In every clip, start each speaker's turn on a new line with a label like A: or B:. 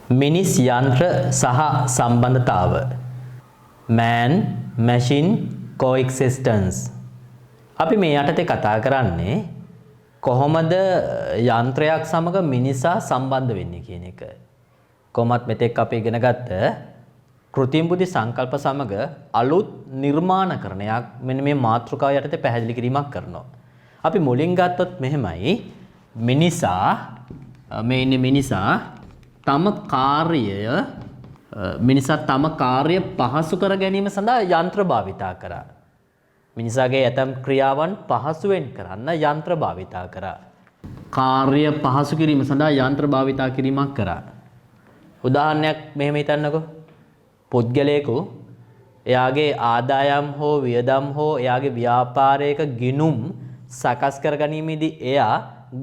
A: මිනිස් යන්ත්‍ර සහ සම්බන්ධතාව. Man machine coexistence. අපි මේ යටතේ කතා කරන්නේ කොහොමද යන්ත්‍රයක් සමග මිනිසා සම්බන්ධ වෙන්නේ කියන එක. කොහොමත් මෙතෙක් අපි ඉගෙන ගත්ත කෘත්‍රිම බුද්ධි සංකල්ප සමග අලුත් නිර්මාණකරණයක් මෙන්න මේ මාතෘකාව යටතේ පැහැදිලි කිරීමක් කරනවා. අපි මුලින් ගත්තොත් මෙහෙමයි මිනිසා මේ ඉන්නේ මිනිසා තම කාර්යය පහසු කර ගැනීම සඳහා යන්ත්‍ර භාවිතා කරා. මිනිසාගේ ඇතම් ක්‍රියාවන් පහසුවෙන් කරන්න යන්ත්‍ර භාවිතා කරා. කාර්ය පහසු කිරීම සඳහා යන්ත්‍ර භාවිතා කිරීමක් කරා. උදාහරණයක් මෙහෙම හිතන්නකෝ. පුද්ගලයෙකු එයාගේ ආදායම් හෝ වියදම් හෝ එයාගේ ව්‍යාපාරයක ගිණුම් සකස් කර ගැනීමේදී එයා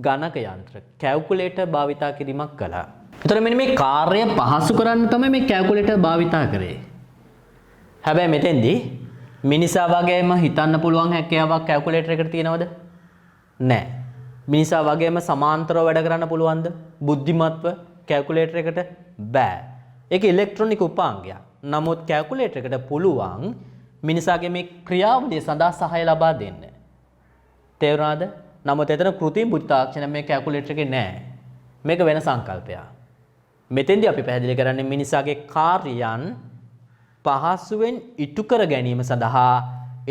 A: ගණක යන්ත්‍ර කැල්කියුලේටර් භාවිතා කිරීමක් කළා. එතකොට මෙන්න මේ කාර්යය පහසු කරන්න තමයි මේ කැල්කියුලේටර් භාවිතා කරේ. හැබැයි මෙතෙන්දී මිනිසා වගේම හිතන්න පුළුවන් හැකියාවක් කැල්කියුලේටර් එකට තියෙනවද? නැහැ. මිනිසා වගේම සමාන්තරව වැඩ කරන්න පුළුවන්ද? බුද්ධිමත්ව කැල්කියුලේටර් එකට බෑ. ඒක ඉලෙක්ට්‍රොනික උපාංගයක්. නමුත් කැල්කියුලේටර් එකට පුළුවන් මිනිසාගේ මේ ක්‍රියාවලිය සඳහා සහාය ලබා දෙන්න. තේරුණාද? නමුත් එතන කෘත්‍රිම බුද්ධි තාක්ෂණය මේ කැල්කියුලේටර් එකේ නැහැ. මේක වෙන සංකල්පයක්. මෙතෙන්දී අපි පැහැදිලි කරන්නේ මිනිසාගේ කාර්යයන් පහසුවෙන් ඉටු කර ගැනීම සඳහා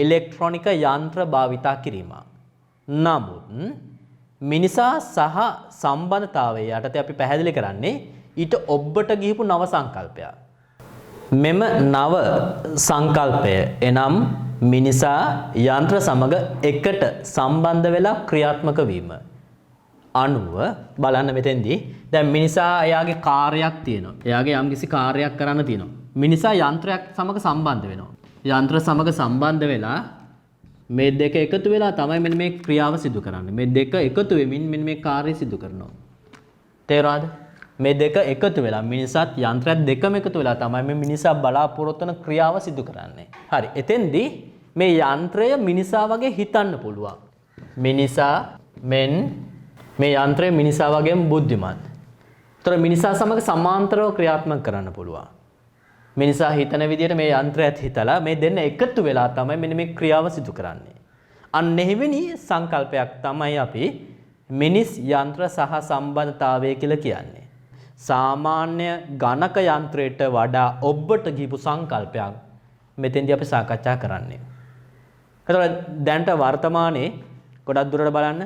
A: ඉලෙක්ට්‍රොනික යන්ත්‍ර භාවිතා කිරීම. නමුත් මිනිසා සහ සම්බන්ධතාවය යටතේ අපි පැහැදිලි කරන්නේ ඊට ඔබට ගිහපු නව සංකල්පයක්. මෙම නව සංකල්පය එනම් මිනිසා යන්ත්‍ර සමග එකට සම්බන්ධ වෙලා ක්‍රියාත්මක වීම. අනුව බලන්න මෙතෙන්දී දැන් මිනිසා එයාගේ කාර්යයක් තියෙනවා. එයාගේ යම්කිසි කාර්යයක් කරන්න තියෙනවා. මිනිසා යන්ත්‍රයක් සමග සම්බන්ධ වෙනවා. යන්ත්‍ර සමග සම්බන්ධ වෙලා මේ දෙක එකතු වෙලා තමයි මෙන්න මේ ක්‍රියාව සිදු කරන්නේ. මේ දෙක එකතු වෙමින් මෙන්න මේ කාර්යය සිදු කරනවා. තේරුණාද? මේ දෙක එකතු වෙලා මිනිසත් යන්ත්‍රයත් දෙකම එකතු වෙලා තමයි මේ මිනිසා බලාපොරොත්තු වෙන ක්‍රියාව සිදු කරන්නේ. හරි. එතෙන්දී මේ යන්ත්‍රය මිනිසා වගේ හිතන්න පුළුවන්. මිනිසා මේ යන්ත්‍රය මිනිසා වගේම බුද්ධිමත්. ඒතර මිනිසා සමග සමාන්තරව ක්‍රියාත්මක කරන්න පුළුවන්. මිනිසා හිතන විදිහට මේ යන්ත්‍රයත් හිතලා මේ දෙන්න එකතු වෙලා තමයි මෙන්න මේ ක්‍රියාව සිදු කරන්නේ. අන්න එහිවෙනි සංකල්පයක් තමයි අපි මිනිස් යන්ත්‍ර සහ සම්බන්ධතාවය කියලා කියන්නේ. සාමාන්‍ය ගණක යන්ත්‍රයට වඩා ඔබට ගිහපු සංකල්පයක් මෙතෙන්දී අපි සාකච්ඡා කරන්නේ. ඒතකොට දැන්ට වර්තමානයේ ගොඩක් දුරට බලන්න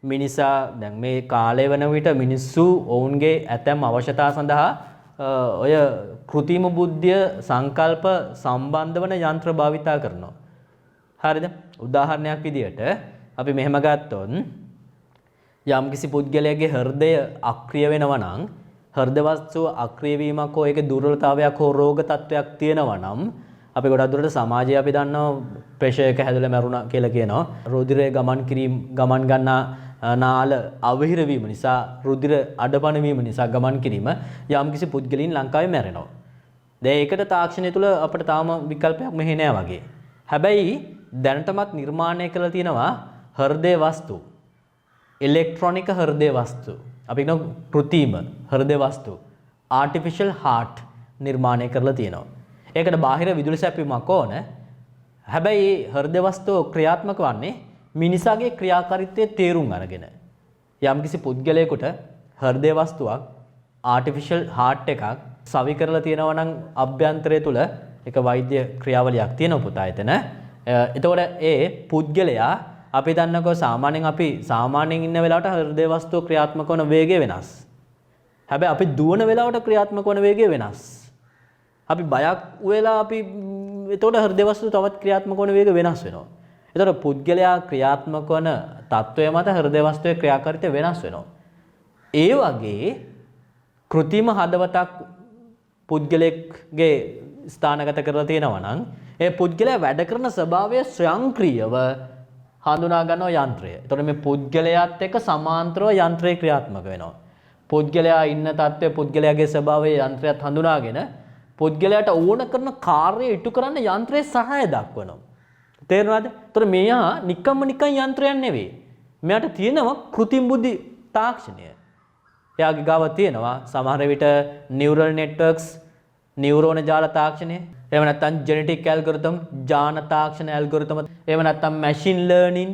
A: මිනිසා දැන් මේ කාලය වන විට මිනිස්සු ඔවුන්ගේ ඇතැම් අවශ්‍යතා සඳහා ඔය කෘත්‍රිම බුද්ධිය සංකල්ප සම්බන්ධ වන යන්ත්‍ර භාවිතා කරනවා. හරිද? උදාහරණයක් විදිහට අපි මෙහෙම ගත්තොත් යම්කිසි පුද්ගලයාගේ හෘදය අක්‍රිය වෙනවා නම් හෘද වස්තුව අක්‍රිය වීමක් හෝ ඒකේ දුර්වලතාවයක් හෝ රෝග තත්වයක් තියෙනවා නම් අපි ගොඩක් දුරට සමාජයේ අපි දන්නවා ප්‍රෙෂර් එක හැදලා මැරුණා කියලා කියනවා. රුධිරය ගමන් ගන්නා නාල අවහිර වීම නිසා රුධිර අඩපණ වීම නිසා ගමන් කිරීම යම්කිසි පුද්ගලයන් ලංකාවේ මැරෙනවා. දැන් ඒකට තාක්ෂණය තුල අපිට තාම විකල්පයක් මෙහි නෑ වගේ. හැබැයි දැනටමත් නිර්මාණය කරලා තියෙනවා හෘදේ වස්තු. ඉලෙක්ට්‍රොනික හෘදේ වස්තු. අපි කියන කෘත්‍රිම හෘදේ වස්තු. ආටිෆිෂල් හાર્ට් නිර්මාණය කරලා තියෙනවා. ඒකට බාහිර විදුලි සැපයීමක් ඕන. හැබැයි හෘද වස්තුව ක්‍රියාත්මක වන්නේ මිනිසාගේ ක්‍රියාකාරීත්වයේ තේරුම් අරගෙන. යම්කිසි පුද්ගලයෙකුට හෘද වස්තුවක් ආටිෆිෂල් හાર્ට් එකක් සවි කරලා තියෙනවා නම් අභ්‍යන්තරය තුල ඒක වෛද්‍ය ක්‍රියාවලියක් තියෙනවා පුතා එතන. එතකොට ඒ පුද්ගලයා අපි දන්නකෝ සාමාන්‍යයෙන් ඉන්න වෙලාවට හෘද වස්තුව ක්‍රියාත්මක වන වේගය වෙනස්. හැබැයි අපි දුවන වෙලාවට ක්‍රියාත්මක වන වේගය වෙනස්. අපි බයක් වෙලා අපි එතකොට හෘද වස්තුව තවත් ක්‍රියාත්මක වන වේගය වෙනස් වෙනවා. එතකොට පුද්ගලයා ක්‍රියාත්මක වන තත්වය මත හෘද වස්තුවේ ක්‍රියාකාරීත්වය වෙනස් වෙනවා. ඒ වගේ කෘත්‍රිම හදවතක් පුද්ගලයෙක්ගේ ස්ථානගත කරලා තියෙනවා නම් ඒ පුද්ගලයා වැඩ කරන ස්වභාවය ස්වයංක්‍රීයව හඳුනා ගන්නවා යන්ත්‍රය. එතකොට මේ පුද්ගලයාත් එක්ක සමාන්තරව යන්ත්‍රය ක්‍රියාත්මක වෙනවා. පුද්ගලයා ඉන්න තත්ත්වය පුද්ගලයාගේ ස්වභාවය යන්ත්‍රයත් හඳුනාගෙන පුද්ගලයාට ඕන කරන කාර්යය ඉටු කරන්න යන්ත්‍රයේ සහාය දක්වනවා. තේරුණාද? ඒතර මෙයා නිකන් යන්ත්‍රයක් නෙවෙයි. මෙයාට තියෙනවා කෘත්‍රිම බුද්ධි තාක්ෂණය. එයාගේ ගාව තියෙනවා සමහර විට නියුරල් නෙට්වර්ක්ස් නියුරෝන ජාල තාක්ෂණය එහෙම නැත්නම් ජෙනටික් ඇල්ගොරිතම් ජාන තාක්ෂණ ඇල්ගොරිතම් එහෙම නැත්නම් මැෂින් ලර්නින්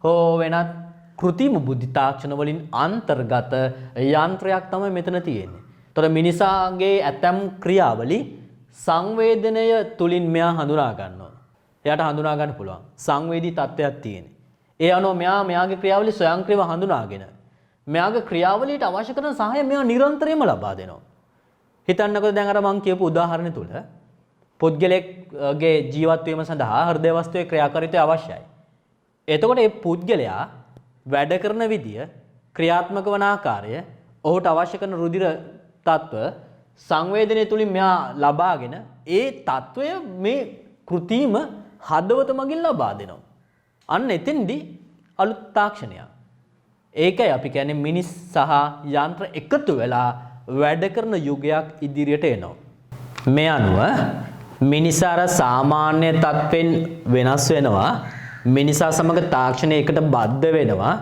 A: හෝ වෙනත් කෘත්‍රිම බුද්ධි තාක්ෂණ වලින් අන්තර්ගත යන්ත්‍රයක් තමයි මෙතන තියෙන්නේ. ඒතර මිනිසාගේ ඇතම් ක්‍රියාවලි සංවේදනය තුලින් මෙයා හඳුනා ගන්නවා. එයාට හඳුනා ගන්න පුළුවන්. සංවේදී තත්ත්වයක් තියෙන්නේ. ඒ අනුව මෙයාගේ ක්‍රියාවලි ස්වයංක්‍රීයව හඳුනාගෙන මෙයාගේ ක්‍රියාවලියට අවශ්‍ය කරන සහාය මෙයා නිරන්තරයෙන්ම ලබා දෙනවා. හිතන්නකෝ දැන් අර මම කියපු උදාහරණය තුල පුද්ගලයෙක්ගේ ජීවත් වීම සඳහා හෘදය වස්තුවේ ක්‍රියාකාරීත්වය අවශ්‍යයි. එතකොට මේ පුද්ගලයා වැඩ කරන විදිය, ක්‍රියාත්මක වන ආකාරය, ඔහුට අවශ්‍ය කරන රුධිර තත්ත්ව සංවේදනය තුලින් මෙයා ලබාගෙන ඒ තත්ත්වය මේ කෘත්‍රිම හදවත මගින් ලබා දෙනවා. අන්න එතෙන්දී අලුත් තාක්ෂණයක්. ඒකයි අපි කියන්නේ මිනිස් සහ යන්ත්‍ර එකතු වෙලා වැඩ කරන යුගයක් ඉදිරියට එනවා. මේ අනුව මිනිසා සාමාන්‍ය තත්ත්වෙන් වෙනස් වෙනවා. මිනිසා සමග තාක්ෂණය එකට බද්ධ වෙනවා.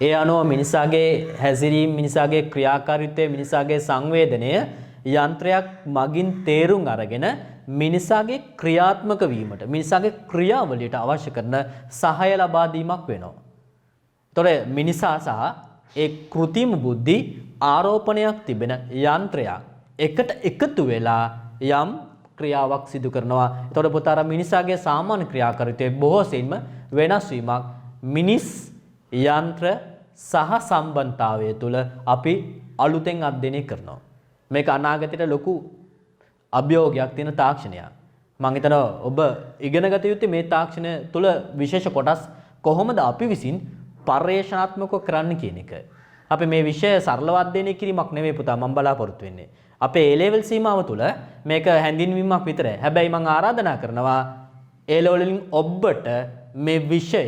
A: ඒ අනුව මිනිසාගේ හැසිරීම, මිනිසාගේ ක්‍රියාකාරීත්වය, මිනිසාගේ සංවේදනය යන්ත්‍රයක් මගින් තේරුම් අරගෙන මිනිසාගේ ක්‍රියාත්මක වීමට, මිනිසාගේ ක්‍රියාවලියට අවශ්‍ය කරන සහාය ලබා දීමක් වෙනවා. තොර මිනිසා සහ ඒ කෘත්‍රිම බුද්ධි ආරෝපණයක් තිබෙන යන්ත්‍රයක් එකට එකතු වෙලා යම් ක්‍රියාවක් සිදු කරනවා. එතකොට පුතාර මිනිසාගේ සාමාන්‍ය ක්‍රියාකාරීත්වයේ බොහෝ සෙයින්ම වෙනස් වීමක් මිනිස් යන්ත්‍ර සහ සම්බන්ධතාවය තුළ අපි අලුතෙන් අධ්‍යයනය කරනවා. මේක අනාගතයට ලොකු අභියෝගයක් තියෙන තාක්ෂණයක්. මම හිතනවා ඔබ ඉගෙන ගත යුත්තේ මේ තාක්ෂණය තුළ විශේෂ කොටස් කොහොමද අපි විසින් පර්යේෂණාත්මකව කරන්න කියන එක. අපි මේ විෂය සරලව අධ්‍යයනය කිරීමක් නෙවෙයි පුතා මම බලාපොරොත්තු වෙන්නේ. අපේ A level සීමාව තුළ මේක හැඳින්වීමක් විතරයි. හැබැයි මම ආරාධනා කරනවා A level වලින් ඔබට මේ විෂය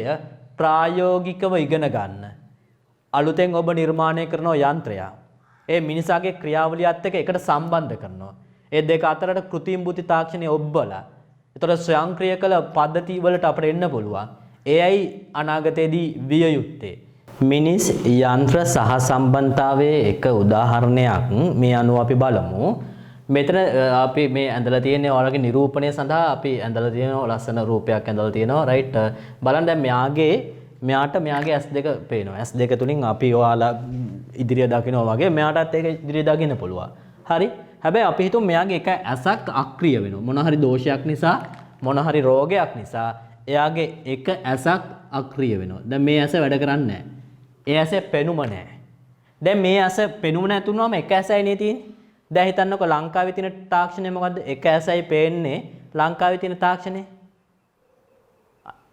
A: ප්‍රායෝගිකව ඉගෙන ගන්න. අලුතෙන් ඔබ නිර්මාණය කරන යන්ත්‍රය ඒ මිනිසාගේ ක්‍රියාවලියත් එක්ක එකට සම්බන්ධ කරනවා. ඒ දෙක අතරට කෘත්‍රිම බුද්ධි තාක්ෂණය ඔබලා. ඒතර ස්වයංක්‍රීය කළ පද්ධති වලට අපිට එන්න පුළුවන්. එයයි අනාගතයේදී විය යුත්තේ. මිනිස් යන්ත්‍ර සහ සම්බන්ධතාවයේ එක උදාහරණයක් මේ අනුව අපි බලමු. මෙතන අපි මේ ඇඳලා තියෙන ඔයාලගේ නිරූපණය සඳහා අපි ඇඳලා තියෙන ලස්සන රූපයක් ඇඳලා තියෙනවා රයිට්. බලන්න දැන් මෙයාට මෙයාගේ S2 පේනවා. S2 තුලින් අපි ඔයාලා ඉදිරිය දකිනවා වගේ මෙයාටත් ඒක ඉදිරිය දකින්න පුළුවන්. හරි. හැබැයි අපි හිතමු මෙයාගේ එක ඇසක් අක්‍රිය වෙනවා. මොන හරි දෝෂයක් නිසා, මොන හරි රෝගයක් නිසා එයාගේ එක ඇසක් අක්‍රිය වෙනවා. දැන් මේ ඇස වැඩ කරන්නේ නැහැ. ඒ ඇසේ පෙනුම නැහැ. දැන් මේ ඇස පෙනුම නැතුනම එක ඇසයි නේ තියෙන්නේ. දැන් හිතන්නකෝ ලංකාවේ තියෙන තාක්ෂණය මොකද්ද? එක ඇසයි පේන්නේ ලංකාවේ තියෙන තාක්ෂණය.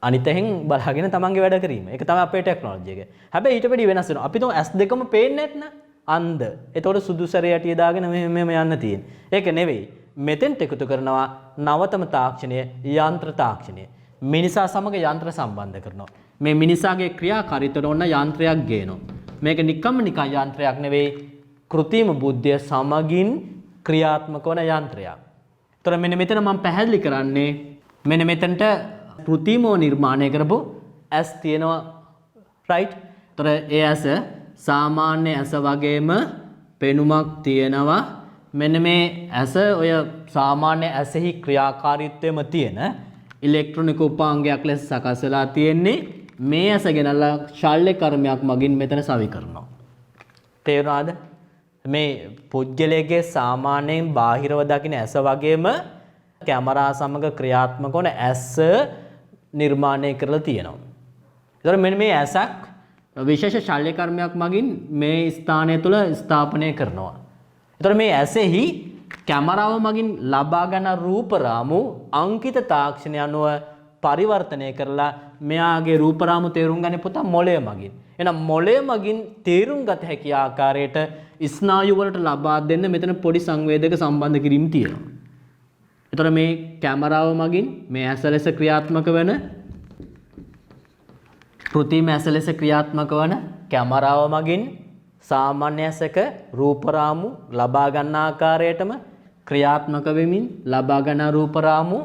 A: අනිතෙන් බලාගෙන තමන්ගේ වැඩ කිරීම. ඒක තමයි අපේ ටෙක්නොලොජි එක. හැබැයි ඊට වඩා වෙනස් වෙනවා. අපි තුන් S2ම පේන්නේ නැත්නම් අන්ධ. ඒතකොට සුදු සැරේ යටිය දාගෙන මෙහෙම යන්න තියෙන්නේ. ඒක නෙවෙයි. මෙතෙන්ට එකතු කරනවා නවතම තාක්ෂණය, යන්ත්‍ර තාක්ෂණය. මිනිසා සමග යන්ත්‍ර සම්බන්ධ කරනවා. මේ මිනිසාගේ ක්‍රියාකාරීත්වයට ඔන්න යන්ත්‍රයක් ගේනවා. මේක නිකම්ම නිකන් යන්ත්‍රයක් නෙවෙයි. කෘත්‍රිම බුද්ධිය සමගින් ක්‍රියාත්මක වන යන්ත්‍රයක්. ඒතර මෙන්න මෙතන මම පැහැදිලි කරන්නේ මෙන්න මෙතනට කෘත්‍රිමව නිර්මාණය කරපු ඇස් තියෙනවා රයිට්. ඒතර ඒ ඇස සාමාන්‍ය ඇස වගේම පෙනුමක් තියෙනවා. මෙන්න මේ ඇස ඔය සාමාන්‍ය ඇසෙහි ක්‍රියාකාරීත්වයම තියෙන ඉලෙක්ට්‍රොනික උපාංගයක් ලෙස සකස් වෙලා තියෙන්නේ. මේ ඇස ගෙනල්ලා ශල්‍ය කර්මයක් මගින් මෙතන සවි කරනවා. තේරුණාද? මේ පුද්ගලයේ සාමාන්‍යයෙන් බාහිරව දකින ඇස වගේම කැමරා සමග ක්‍රියාත්මක වන ඇස නිර්මාණය කරලා තියෙනවා. ඒතර මෙන්න මේ ඇසක් විශේෂ ශල්‍ය කර්මයක් මගින් මේ ස්ථානය තුල ස්ථාපනය කරනවා. ඒතර මේ ඇසෙහි කැමරාව මගින් ලබා ගන්න රූප රාමු අංකිත තාක්ෂණය අනුව පරිවර්තනය කරලා මෙයාගේ රූප රාමු තේරුම් ගන්න පුතා මොළය මගින්. එහෙනම් මොළය මගින් තේරුම් ගත හැකි ආකාරයට ස්නායු වලට ලබා දෙන්න මෙතන පොඩි සංවේදක සම්බන්ධ කිරීම තියෙනවා. ඒතර මේ කැමරාව මගින් මේ ඇස ලෙස ක්‍රියාත්මක වෙන කෘත්‍රිම ඇස ලෙස ක්‍රියාත්මක වන කැමරාව මගින් සාමාන්‍ය ඇසක රූප රාමු ලබා ගන්න ආකාරයටම ක්‍රියාත්මක වෙමින් ලබා ගන්න රූප රාමු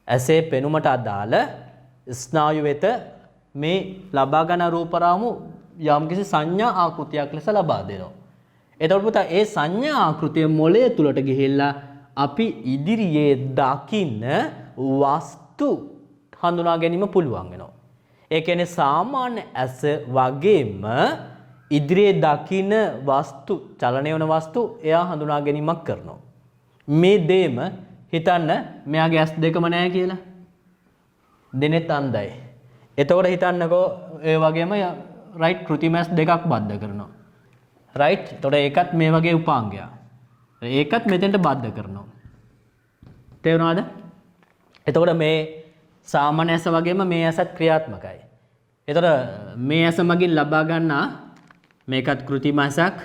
A: ඇසේ පෙනුමට අදාළ ස්නායු වෙත මේ ලබා ගන්න රූප රාමු යම්කිසි සංඥා ආකෘතියක් ලෙස ලබා දෙනවා. එතකොට පුතා ඒ සංඥා ආකෘතිය මොළය තුලට ගිහිල්ලා අපි ඉදිරියේ දකින්න වස්තු හඳුනා ගැනීම පුළුවන් වෙනවා. ඒ කියන්නේ සාමාන්‍ය ඇස වගේම ඉදිරියේ දකින්න වස්තු චලනය වන වස්තු එයා හඳුනා ගැනීමක් කරනවා. මේ දෙම හිතන්න මෙයාගේ ඇස් දෙකම නැහැ කියලා. දෙනෙත් අන්ධයි. එතකොට හිතන්නකෝ ඒ වගේම රයිට් කෘතිම ඇස් දෙකක් බද්ධ කරනවා. රයිට්. එතකොට ඒකත් මේ වගේ උපාංගයක්. ඒකත් මෙතෙන්ට බද්ධ කරනවා. තේරුණාද? එතකොට මේ සාමාන්‍ය ඇස වගේම මේ ඇසත් ක්‍රියාත්මකයි. එතකොට මේ ඇස මගින් ලබා ගන්නා මේකත් කෘතිම ඇසක්.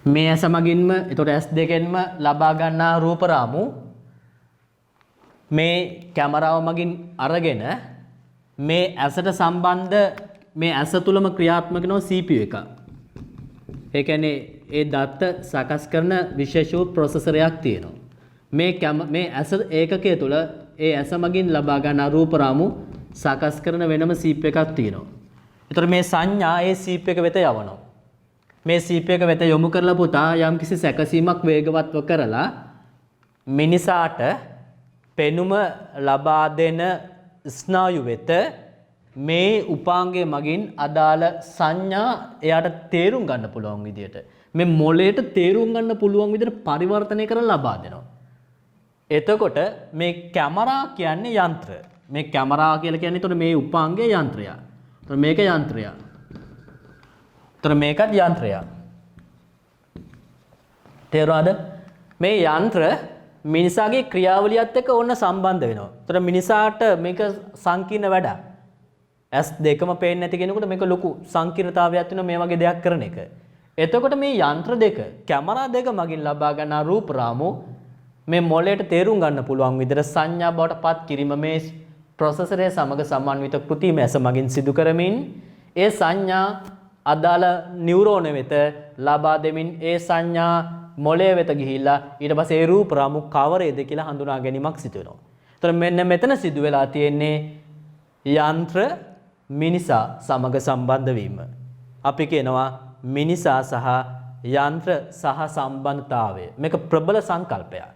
A: මේ ඇස මගින්ම එතකොට ඇස් දෙකෙන්ම ලබා ගන්නා රූප රාමු මේ කැමරාව මගින් අරගෙන මේ ඇසට සම්බන්ධ මේ ඇස තුලම ක්‍රියාත්මක වෙන CPU එක. ඒ කියන්නේ ඒ දත්ත සකස් කරන විශේෂ වූ ප්‍රොසෙසරයක් තියෙනවා. මේ ඇස ඒකකය තුල ඒ ඇස මගින් ලබා ගන්න රූප රාමු සකස් කරන වෙනම CPU එකක් තියෙනවා. ඒතර මේ සංඥා ඒ CPU එක වෙත යවනවා. මේ CPU එක වෙත යොමු කරලා පුතා යම්කිසි සැකසීමක් වේගවත්ව කරලා මිනිසාට පෙනුම ලබා දෙන ස්නායු වෙත මේ උපාංගය මගින් අදාළ සංඥා එයාට තේරුම් ගන්න පුළුවන් විදියට මේ මොළයට තේරුම් ගන්න පුළුවන් විදියට පරිවර්තනය කරලා ලබා දෙනවා. එතකොට මේ කැමරා කියන්නේ යන්ත්‍ර. මේ කැමරා කියලා කියන්නේ එතකොට මේ උපාංගයේ යන්ත්‍රය. එතකොට මේක යන්ත්‍රය. එතකොට මේකත් යන්ත්‍රය. තේරුණාද? මේ යන්ත්‍ර මිනිසාගේ ක්‍රියාවලියත් එක්ක ඕන සම්බන්ධ වෙනවා. එතකොට මිනිසාට මේක සංකීර්ණ වැඩක්. ඇස් දෙකම පේන්නේ නැති කෙනෙකුට මේක ලොකු සංකීර්ණතාවයක් වෙනවා මේ වගේ දෙයක් කරන එක. එතකොට මේ යන්ත්‍ර දෙක කැමරා දෙක මගින් ලබා ගන්න රූප රාමු මේ මොළයට තේරුම් ගන්න පුළුවන් විදිහට සංඥා බවට පත් කිරීම මේ ප්‍රොසෙසරය සමග සමන්විත කෘතිම ඇස මගින් සිදු කරමින් ඒ සංඥා අදාළ නියුරෝන වෙත ලබා දෙමින් ඒ සංඥා මොළය වෙත ගිහිල්ලා ඊට පස්සේ ඒ රූප රාමු කවරේද කියලා හඳුනා ගැනීමක් සිදු වෙනවා. ඒතර මෙන්න මෙතන සිදු වෙලා තියෙන්නේ යන්ත්‍ර මිනිසා සමග සම්බන්ධ වීම. අපි කියනවා මිනිසා සහ යන්ත්‍ර සහ සම්බන්ධතාවය. මේක ප්‍රබල සංකල්පයක්.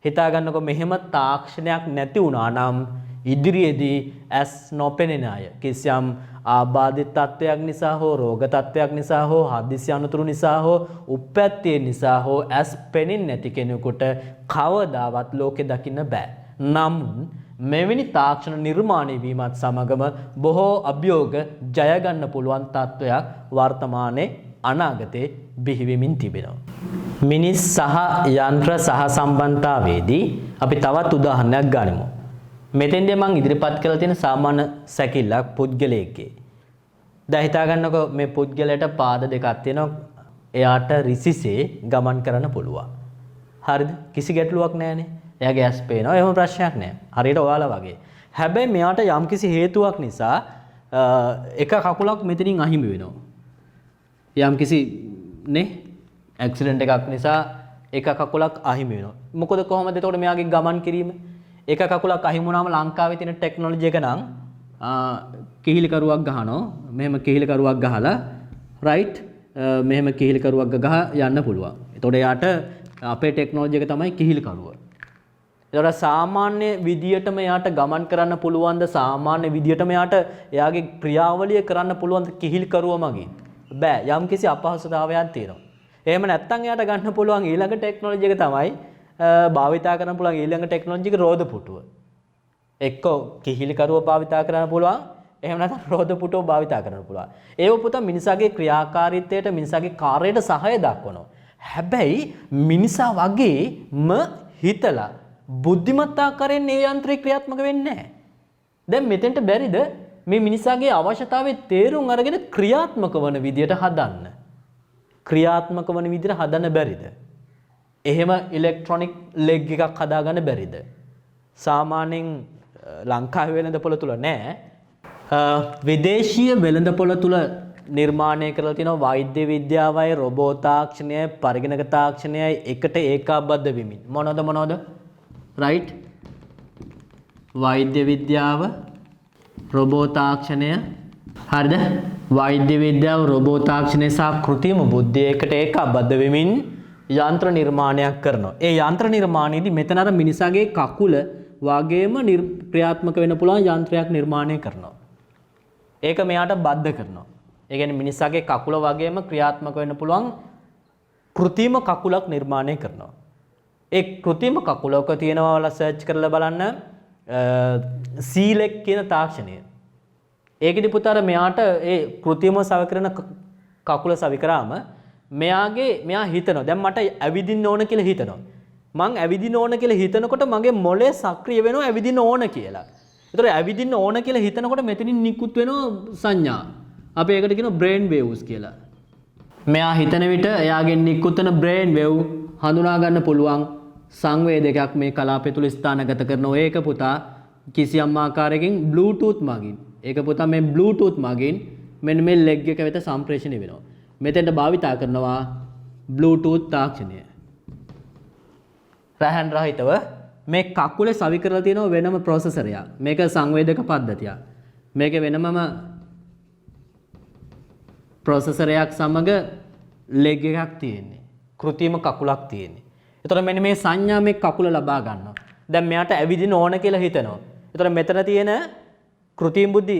A: හිතා ගන්නකො මෙහෙම තාක්ෂණයක් නැති වුණා නම් ඉදිරියේදී ඇස් නොපෙනෙන අය කිසියම් ආබාධිත තත්ත්වයක් නිසා හෝ රෝග තත්ත්වයක් නිසා හෝ හදිසි අනතුරු නිසා හෝ උප්පැත්තේ නිසා හෝ ඇස් පෙනෙන්නේ නැති කෙනෙකුට කවදාවත් ලෝකෙ දකින්න බෑ. නමුත් මෙවැනි තාක්ෂණ නිර්මාණය වීමත් සමගම බොහෝ අභියෝග ජය ගන්න පුළුවන් තත්ත්වයක් වර්තමානයේ අනාගතේ බිහි වෙමින් තිබෙනවා. මිනිස් සහ යන්ත්‍ර සහ සම්බන්ධතාවයේදී අපි තවත් උදාහරණයක් ගනිමු. මෙතෙන්දී මම ඉදිරිපත් කරලා තියෙන සාමාන්‍ය සැකිල්ලක් පුද්ගලයෙක්ගේ. දැන් හිතා ගන්නකො මේ පුද්ගලයාට පාද දෙකක් තියෙනවා. එයාට රිසිසේ ගමන් කරන්න පුළුවන්. හරිද? කිසි ගැටලුවක් නැහැනේ. එයාගේ ඇස් පේනවා. එහෙම ප්‍රශ්නයක් නැහැ. හරියට ඔයාලා වගේ. හැබැයි මෙයාට යම්කිසි හේතුවක් නිසා එක කකුලක් මෙතනින් අහිමි වෙනවා. යම්කිසි නේ ඇක්සිඩන්ට් එකක් නිසා එක කකුලක් අහිමි වෙනවා. මොකද කොහොමද එතකොට මෙයාගේ ගමන් කිරීම? එක කකුලක් අහිමි වුණාම ලංකාවේ තියෙන ටෙක්නොලොජි එක නම් කිහිලිකරුවක් ගහනවා. මෙහෙම කිහිලිකරුවක් ගහලා රයිට් මෙහෙම කිහිලිකරුවක් ගහ යන්න පුළුවන්. එතකොට එයාට අපේ ටෙක්නොලොජි එක තමයි කිහිලිකරුව. එතකොට සාමාන්‍ය විදියටම එයාට ගමන් කරන්න පුළුවන්ද? සාමාන්‍ය විදියටම එයාට එයාගේ ක්‍රියාවලිය කරන්න පුළුවන්ද කිහිලිකරුව මගින්? බෑ. යම්කිසි අපහසුතාවයක් තියෙනවා. එහෙම නැත්නම් එයාට ගන්න පුළුවන් ඊළඟ ටෙක්නොලොජි එක තමයි භාවිතා කරන්න පුළුවන් ඊළඟ ටෙක්නොලොජි එක රෝද පුටුව. එක්කෝ කිහිලිකරුව භාවිතා කරන්න පුළුවන්. එහෙම නැත්නම් රෝද පුටුව භාවිතා කරන්න පුළුවන්. ඒව පුතා මිනිසාගේ ක්‍රියාකාරීත්වයට මිනිසාගේ කාර්යයට සහාය දක්වනවා. හැබැයි මිනිසා වගේම හිතලා බුද්ධිමත් ආකාරයෙන් මේ යන්ත්‍රය ක්‍රියාත්මක වෙන්නේ නැහැ. දැන් මෙතෙන්ට බැරිද මේ මිනිසාගේ අවශ්‍යතාවයේ තේරුම් අරගෙන ක්‍රියාත්මක වන විදියට හදන්න? ක්‍රියාත්මක වන විදියට හදන්න බැරිද? එහෙම ඉලෙක්ට්‍රොනික ලෙග් එකක් හදාගන්න බැරිද? සාමාන්‍යයෙන් ලංකාවේ වෙළඳපොළ තුල නැහැ. විදේශීය වෙළඳපොළ තුල නිර්මාණය කරලා තියෙනවා වෛද්‍ය විද්‍යාවයි රොබෝ තාක්ෂණයයි පරිගණක තාක්ෂණයයි එකට ඒකාබද්ධ වෙමින්. මොනවද? රයිට්. වෛද්‍ය විද්‍යාව රොබෝ තාක්ෂණය හරිද? වෛද්‍ය විද්‍යාව රොබෝ තාක්ෂණය සහ කෘත්‍රිම බුද්ධිය එකට ඒකාබද්ධ වෙමින් යන්ත්‍ර නිර්මාණයක් කරනවා. ඒ යන්ත්‍ර නිර්මාණයේදී මෙතන අර මිනිසාගේ කකුල වගේම ක්‍රියාත්මක වෙන්න පුළුවන් යන්ත්‍රයක් නිර්මාණය කරනවා. ඒක මෙයාට බද්ධ කරනවා. ඒ කියන්නේ මිනිසාගේ කකුල වගේම ක්‍රියාත්මක වෙන්න පුළුවන් කෘත්‍රිම කකුලක් නිර්මාණය කරනවා. ඒ කෘත්‍රිම කකුලක තියෙනවා වල සර්ච් කරලා බලන්න සීලෙක් කියන තාක්ෂණය. ඒකෙදි පුතාර මෙයාට ඒ කෘත්‍රිම සවකරන කකුල සවි කරාම මෙයා හිතනවා දැන් මට ඇවිදින්න ඕන කියලා හිතනවා. මං ඇවිදින්න ඕන කියලා හිතනකොට මගේ මොළේ සක්‍රිය වෙනවා ඇවිදින්න ඕන කියලා. ඒතර ඇවිදින්න ඕන කියලා හිතනකොට මෙතනින් නිකුත් වෙනවා සංඥා. අපි ඒකට කියනවා බ්‍රේන් වේව්ස් කියලා. මෙයා හිතන විට එයාගෙන් නිකුත් වෙන බ්‍රේන් වේව් හඳුනා ගන්න පුළුවන් සංවේදකයක් මේ කලාපය තුල ස්ථානගත කරනවා. ඒක පුතා කිසියම් ආකාරයකින් බ්ලූටූත් මගින්. ඒක පුතා මේ බ්ලූටූත් මගින් මෙන්න මේ ලෙග් එක වෙත සම්ප්‍රේෂණය වෙනවා. මෙතෙන්ට භාවිතා කරනවා බ්ලූටූත් තාක්ෂණය. රහන් රහිතව මේ කකුලේ සවි කරලා තියෙන වෙනම ප්‍රොසෙසරයක්. මේක සංවේදක පද්ධතියක්. මේකේ වෙනමම ප්‍රොසෙසරයක් සමග ලෙග් එකක් තියෙන්නේ. කෘත්‍රිම කකුලක් තියෙන්නේ. ඒතර මෙන්න මේ සංඥා මේ කකුල ලබා ගන්නවා. දැන් මෙයාට ඇවිදින්න ඕන කියලා හිතනවා. ඒතර මෙතන තියෙන කෘත්‍රිම බුද්ධි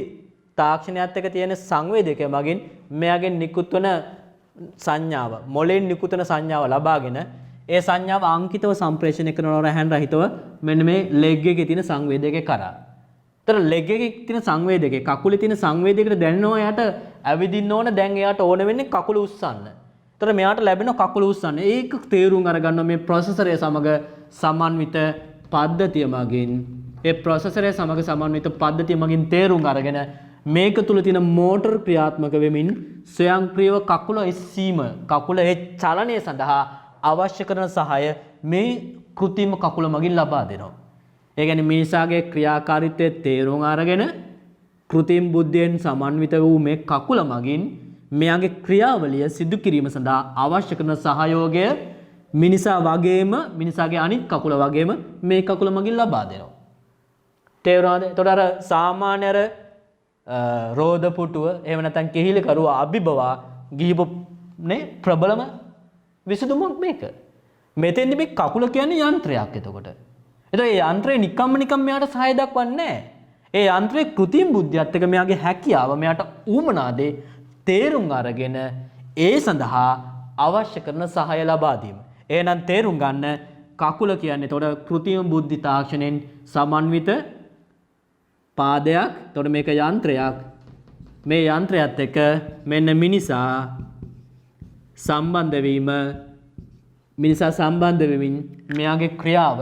A: තාක්ෂණයත් එක්ක තියෙන සංවේදකය මගින් මෙයාගෙන් නිකුත් වන සංඥාව මොළෙන් නිකුත් වන සංඥාව ලබාගෙන ඒ සංඥාව අංකිතව සම්ප්‍රේෂණය කරනවා රහන් රහිතව මෙන්න මේ ලෙග් එකේ තියෙන සංවේදකේ කරා. ඒතර ලෙග් එකේ තියෙන සංවේදකේ කකුලේ තියෙන සංවේදකයට දැනෙනවා එයාට ඇවිදින්න ඕන දැන් එයාට ඕන වෙන්නේ කකුල උස්සන්න. ඒතර මෙයාට ලැබෙන කකුල උස්සන්න. ඒක තේරුම් අරගන්නවා මේ ප්‍රොසෙසරය සමග සමන්විත පද්ධතිය මගින් ඒ ප්‍රොසෙසරය සමග සමන්විත පද්ධතිය මගින් තේරුම් අරගෙන මේක තුල තියෙන මෝටර් ක්‍රියාත්මක වෙමින් ස්වයංක්‍රීයව කකුල එස්සීම කකුල ඒ චලනය සඳහා අවශ්‍ය කරන සහාය මේ කෘත්‍රිම කකුල මගින් ලබා දෙනවා. ඒ කියන්නේ මිනිසාගේ ක්‍රියාකාරීත්වයේ තේරුම් අරගෙන කෘත්‍රිම බුද්ධියෙන් සමන්විත වූ මේ කකුල මගින් මෙයාගේ ක්‍රියාවලිය සිදු කිරීම සඳහා අවශ්‍ය කරන සහයෝගය මිනිසා වගේම මිනිසාගේ අනිත් කකුල වගේම මේ කකුල මගින් ලබා දෙනවා. තේරුණාද? එතකොට අර සාමාන්‍ය අර රෝද පුටුව එහෙම නැත්නම් කෙහිලි කරුවා අභිබවා ගිහිපු නේ ප්‍රබලම විසඳුමක් මේක. මෙතෙන්දි මේ කකුල කියන්නේ යන්ත්‍රයක් එතකොට. එතකොට මේ යන්ත්‍රය නිකම්ම මෙයාට සහාය දක්වන්නේ නැහැ. ඒ යන්ත්‍රයේ කෘත්‍රිම බුද්ධියත් එක්ක මෙයාගේ හැකියාව මෙයාට ඌමනාදේ තේරුම් අරගෙන ඒ සඳහා අවශ්‍ය කරන සහාය ලබා දීම. එහෙනම් තේරුම් ගන්න කකුල කියන්නේ එතකොට කෘත්‍රිම බුද්ධි තාක්ෂණයෙන් සමන්විත පාදයක්. එතකොට මේක යන්ත්‍රයක්. මේ යන්ත්‍රයත් එක්ක මෙන්න මිනිසා සම්බන්ධ වීම මිනිසා සම්බන්ධ වෙමින් මෙයාගේ ක්‍රියාව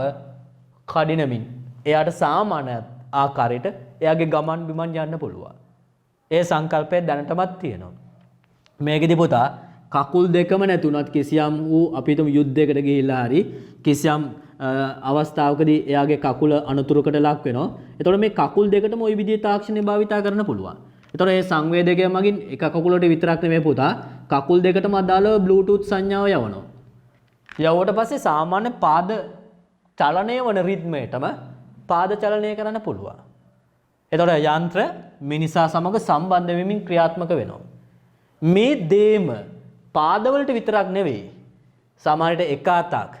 A: කඩිනමින් එයාට සාමාන්‍ය ආකාරයට එයාගේ ගමන් බිමන් යන්න පුළුවන්. ඒ සංකල්පය දැනටමත් තියෙනවා. මේකෙදි පුතා කකුල් දෙකම නැතුණත් කිසියම් වූ අපි හිතමු යුද්ධයකට ගිහිල්ලා හරි කිසියම් අවස්ථාවකදී එයාගේ කකුල අනතුරකට ලක් වෙනවා. එතකොට මේ කකුල් දෙකටම ওই විදිහේ තාක්ෂණය භාවිතා කරන්න පුළුවන්. එතකොට මේ සංවේදකය මගින් එක කකුලට විතරක් නෙමෙයි පුතා කකුල් දෙකටම අදාළව බ්ලූටූත් සංඥාව යවනවා. යවුවට පස්සේ සාමාන්‍ය පාද චලනය වන රිද්මයටම පාද චලනය කරන්න පුළුවන්. එතකොට යන්ත්‍ර මිනිසා සමග සම්බන්ධ වෙමින් ක්‍රියාත්මක වෙනවා. මේ දේම පාදවලට විතරක් නෙවෙයි සමහරට එක අතක්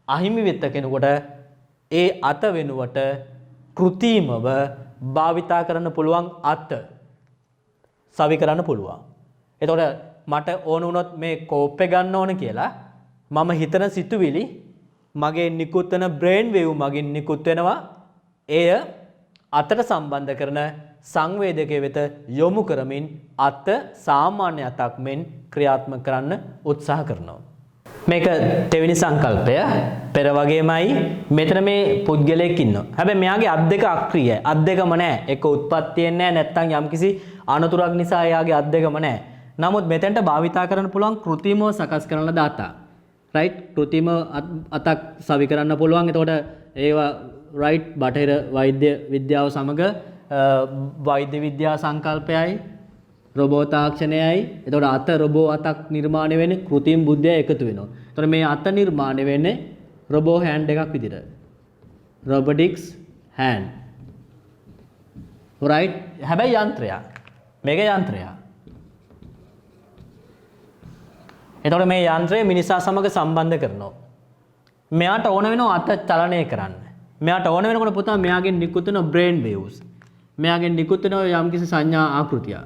A: අහිමි වෙච්ච කෙනෙකුට ඒ අත වෙනුවට කෘත්‍රිමව භාවිතා කරන්න පුළුවන් අත සවි කරන්න පුළුවන්. එතකොට මට ඕන වුණොත් මේ කෝප්පේ ගන්න ඕන කියලා මම හිතන සිතුවිලි මගේ නිකුත් වෙන බ්‍රේන් වේව් මගින් නිකුත් වෙනවා. එය අතට සම්බන්ධ කරන සංවේදකයේ වෙත යොමු කරමින් අත සාමාන්‍ය අතක් මෙන් ක්‍රියාත්මක කරන්න උත්සාහ කරනවා. මේක දෙවෙනි සංකල්පය. පෙර වගේමයි මෙතන මේ පුද්ගලයෙක් ඉන්නවා. හැබැයි මෙයාගේ අත් දෙක අක්‍රියයි. අත් දෙකම නැහැ. එක උත්පත්තියෙන් නැහැ නැත්නම් යම්කිසි අනතුරක් නිසා එයාගේ අත් දෙකම නැහැ. නමුත් මෙතෙන්ට භාවිතා කරන්න පුළුවන් කෘත්‍රිමව සකස් කරන දාතා. රයිට් කෘත්‍රිම අතක් සවි කරන්න පුළුවන්. එතකොට ඒවා රයිට් බටහිර වෛද්‍ය විද්‍යාව සමග වෛද්‍ය විද්‍යා සංකල්පයයි රොබෝ තාක්ෂණයයි එතකොට අත රොබෝ අතක් නිර්මාණය වෙන්නේ කෘත්‍රිම බුද්ධිය එකතු වෙනවා. එතකොට මේ අත නිර්මාණය වෙන්නේ රොබෝ හෑන්ඩ් එකක් විදිහට. robotics hand. right හැබැයි යන්ත්‍රයක් මේක යන්ත්‍රයක් එතකොට මේ යන්ත්‍රය මිනිසා සමග සම්බන්ධ කරනවා මෙයාට ඕන වෙනවා අත චලනය කරන්න මෙයාට ඕන වෙනකොට පුතා මෙයාගෙන් නිකුත් වෙන brain waves මෙයාගෙන් නිකුත් වෙන යම්කිසි සංඥා ආකෘතිය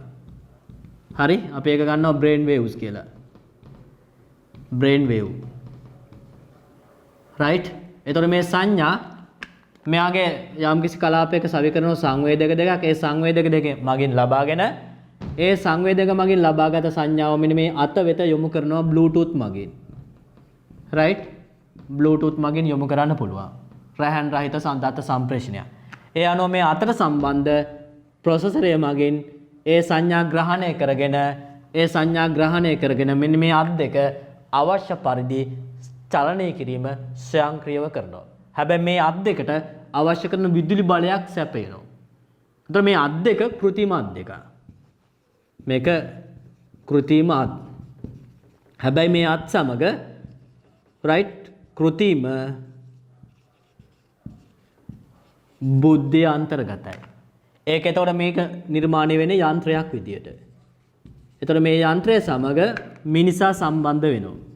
A: හරි අපි ඒක ගන්නවා brain waves කියලා brain wave right එතකොට මේ සංඥා මෙයාගේ යම්කිසි කලාපයක සවිකරන සංවේදක දෙකක් ඒ සංවේදක දෙක මගින් ලබාගෙන ඒ සංවේදක මගින් ලබාගත සංඥාව මෙන්න මේ අත වෙත යොමු කරනවා බ්ලූටූත් මගින් right බ්ලූටූත් මගින් යොමු කරන්න පුළුවන් රැහන් රහිත දත්ත සම්ප්‍රේෂණය ඒ අනුව මේ අතට සම්බන්ධ ප්‍රොසෙසරය මගින් ඒ සංඥා ග්‍රහණය කරගෙන මෙන්න මේ අත් දෙක අවශ්‍ය පරිදි චලනය කිරීම ස්වයංක්‍රීයව කරනවා හැබැයි මේ අත් දෙකට අවශ්‍ය කරන විදුලි බලයක් සැපයනවා එතකොට මේ අත් දෙක કૃතිම අත් දෙක මේක કૃතිම අත් හැබැයි මේ අත් සමග right કૃතිම බුද්ධිය අන්තර්ගතයි ඒක එතකොට මේක නිර්මාණය වෙන්නේ යන්ත්‍රයක් විදියට එතකොට මේ යන්ත්‍රය සමග මිනිසා සම්බන්ධ වෙනවා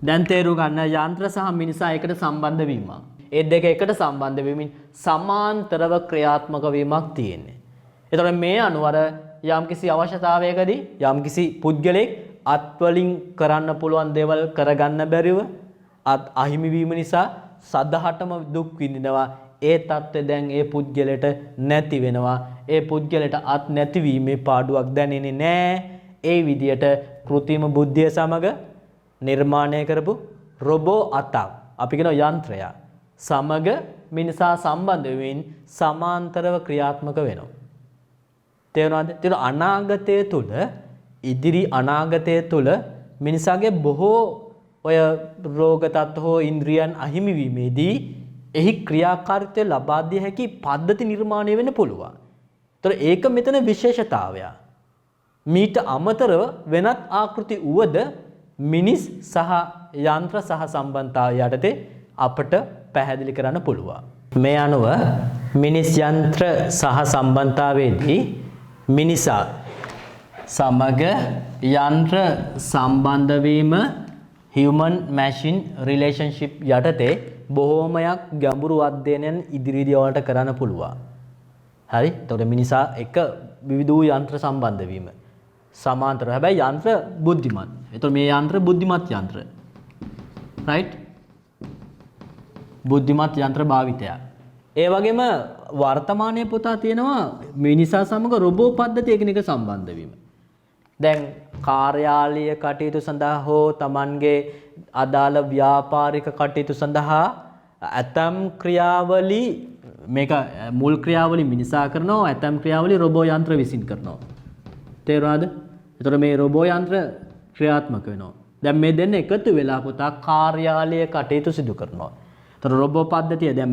A: දැන් තේරුම් ගන්න යන්ත්‍ර සහ මිනිසා එකට සම්බන්ධ වීම. ඒ දෙක එකට සම්බන්ධ වෙමින් සමාන්තරව ක්‍රියාත්මක වීමක් තියෙන්නේ. එතකොට මේ අනුව යම්කිසි අවශ්‍යතාවයකදී යම්කිසි පුද්ගලෙක් අත් වලින් කරන්න පුළුවන් දේවල් කරගන්න බැරිව අත් අහිමි වීම නිසා සදහටම දුක් විඳිනවා. ඒ தත්ත්වය දැන් ඒ පුද්ගලයට නැති වෙනවා. ඒ පුද්ගලයට අත් නැතිවීමේ පාඩුවක් දැනෙන්නේ නැහැ. ඒ විදියට કૃත්‍රිම බුද්ධිය සමග නිර්මාණය කරපු රොබෝ අතක් අපි කියන යන්ත්‍රයක් සමග මිනිසා සම්බන්ධ වෙමින් සමාන්තරව ක්‍රියාත්මක වෙනවා. තේරුණාද? ඒක අනාගතයේ තුල ඉදිරි අනාගතයේ තුල මිනිසාගේ බොහෝ ඔය රෝග තත්ත්ව හෝ ඉන්ද්‍රියන් අහිමි වීමේදී එහි ක්‍රියාකාරීත්වය ලබා දිය හැකි පද්ධති නිර්මාණය වෙන්න පුළුවන්. ඒතර ඒක මෙතන විශේෂතාවය. මීට අමතරව වෙනත් ආකෘති උවද මිනිස් සහ යන්ත්‍ර සහ සම්බන්ධතාවය යටතේ අපට පැහැදිලි කරන්න පුළුවන්. මේ අනුව මිනිස් යන්ත්‍ර සහ සම්බන්ධතාවයේදී මිනිසා සමග යන්ත්‍ර සම්බන්ධ වීම human machine relationship යටතේ බොහෝමයක් ගැඹුරු අධ්‍යයනයන් ඉදිරියේදී වලට කරන්න පුළුවන්. හරි? එතකොට මිනිසා එක විවිධ වූ යන්ත්‍ර සම්බන්ධ වීම සමාන්තර. හැබැයි යන්ත්‍ර බුද්ධිමත්. එතකොට මේ යන්ත්‍ර බුද්ධිමත් යන්ත්‍ර. right? බුද්ධිමත් යන්ත්‍ර භාවිතය. ඒ වගේම වර්තමානයේ පුතා තියෙනවා මිනිසා සමග රොබෝ පද්ධතිය එකිනෙක සම්බන්ධ වීම. දැන් කාර්යාලීය කටයුතු සඳහා හෝ Tamanගේ අදාළ ව්‍යාපාරික කටයුතු සඳහා ඇතම් ක්‍රියාවලි මේක මුල් ක්‍රියාවලි මිනිසා කරනවා ඇතම් ක්‍රියාවලි රොබෝ යන්ත්‍ර විසින් කරනවා. තේරුණාද? එතකොට මේ රොබෝ යන්ත්‍ර ක්‍රියාත්මක වෙනවා. දැන් මේ දෙන්න එකතු වෙලා පුතා කාර්යාලීය කටයුතු සිදු කරනවා. එතකොට රොබෝ පද්ධතිය දැන්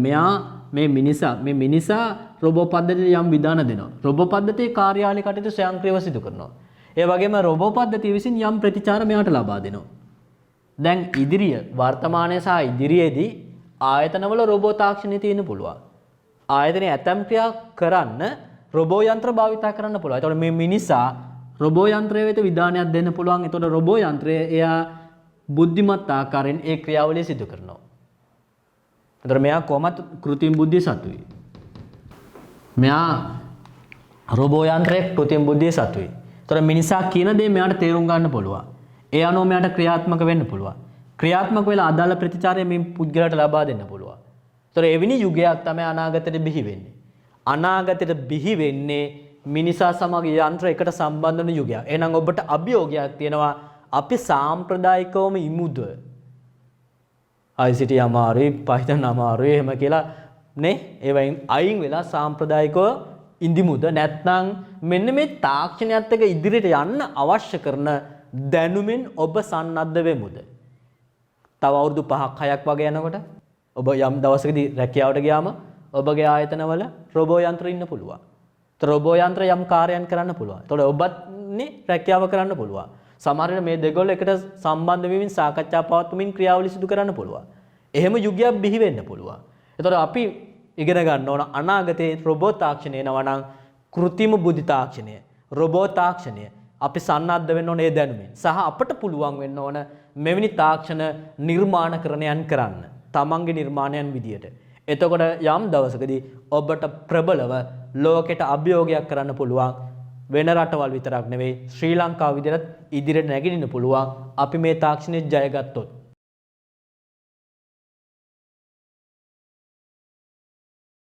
A: මේ මිනිසා රොබෝ පද්ධතියට යම් විධාන දෙනවා. රොබෝ පද්ධතියේ කාර්යාලීය කටයුතු ස්වයංක්‍රීයව සිදු කරනවා. ඒ වගේම රොබෝ පද්ධතිය විසින් යම් ප්‍රතිචාර මෙයාට ලබා දෙනවා. දැන් වර්තමානයේ සහ ඉදිරියේදී ආයතනවල රොබෝ තාක්ෂණය තියෙන්න පුළුවන්. ආයතනයේ ඇතම් ක්‍රියා කරන්න රොබෝ යන්ත්‍ර භාවිතා කරන්න පුළුවන්. ඒතකොට මේ මිනිසා රොබෝ යන්ත්‍රය වෙත විධානයක් දෙන්න පුළුවන්. ඒතකොට රොබෝ යන්ත්‍රය එයා බුද්ධිමත් ආකාරයෙන් ඒ ක්‍රියාවලිය සිදු කරනවා. ඒතකොට මෙයා කොහොමද කෘත්‍රිම බුද්ධිය සතුයි. මෙයා රොබෝ යන්ත්‍රයේ කෘත්‍රිම බුද්ධිය සතුයි. ඒතකොට මිනිසා කියන දේ මෙයාට තේරුම් ගන්න පුළුවන්. ඒ අනුව මෙයාට ක්‍රියාත්මක වෙන්න පුළුවන්. ක්‍රියාත්මක වෙලා අදාළ ප්‍රතිචාරය මේ පුද්ගලයාට ලබා දෙන්න පුළුවන්. ඒතකොට එවැනි යුගයක් තමයි අනාගතයට බිහි වෙන්නේ. අනාගතයට බිහි වෙන්නේ මිනිසා සමග යන්ත්‍ර එකට සම්බන්ධ වන යුගයක්. එහෙනම් ඔබට අභියෝගයක් තියෙනවා අපි සාම්ප්‍රදායිකවම ඉමුද? ICT අමාරුයි, Python අමාරුයි එහෙම කියලා නේ? ඒවයින් අයින් වෙලා සාම්ප්‍රදායිකව ඉඳිමුද? නැත්නම් මෙන්න මේ තාක්ෂණයත් එක්ක ඉදිරියට යන්න අවශ්‍ය කරන දැනුමින් ඔබ සන්නද්ධ වෙමුද? තව අවුරුදු 5ක් 6ක් වගේ යනකොට ඔබ යම් දවසකදී රැකියාවට ගියාම ඔබගේ ආයතනවල රොබෝ යන්ත්‍ර ඉන්න පුළුවන්. රොබෝ යන්ත්‍ර යම් කාර්යයන් කරන්න පුළුවන්. ඒතකොට ඔබත් රැකියාව කරන්න පුළුවන්. සමහර විට මේ දෙගොල්ල එකට සම්බන්ධ වෙමින් සාකච්ඡා පවත්වමින් ක්‍රියාවලිය සිදු කරන්න පුළුවන්. එහෙම යුගයක් බිහි වෙන්න පුළුවන්. ඒතකොට අපි ඉගෙන ගන්න ඕන අනාගතයේ රොබෝට් තාක්ෂණය එනවා නම් කෘත්‍රිම බුද්ධි තාක්ෂණය, රොබෝට් තාක්ෂණය අපි සන්නද්ධ වෙන්න ඕන ඒ දැනුමින්. සහ අපට පුළුවන් වෙන්න ඕන මෙවැනි තාක්ෂණ නිර්මාණකරණයන් කරන්න. තමන්ගේ නිර්මාණයන් විදියට. එතකොට යම් දවසකදී ඔබට ප්‍රබලව ලෝකෙට අභියෝගයක් කරන්න පුළුවන්. වෙන රටවල් විතරක් නෙවෙයි ශ්‍රී ලංකාව විදිහට ඉදිරියට නැගිටින්න පුළුවන් අපි මේ තාක්ෂණය ජයගත්තොත්.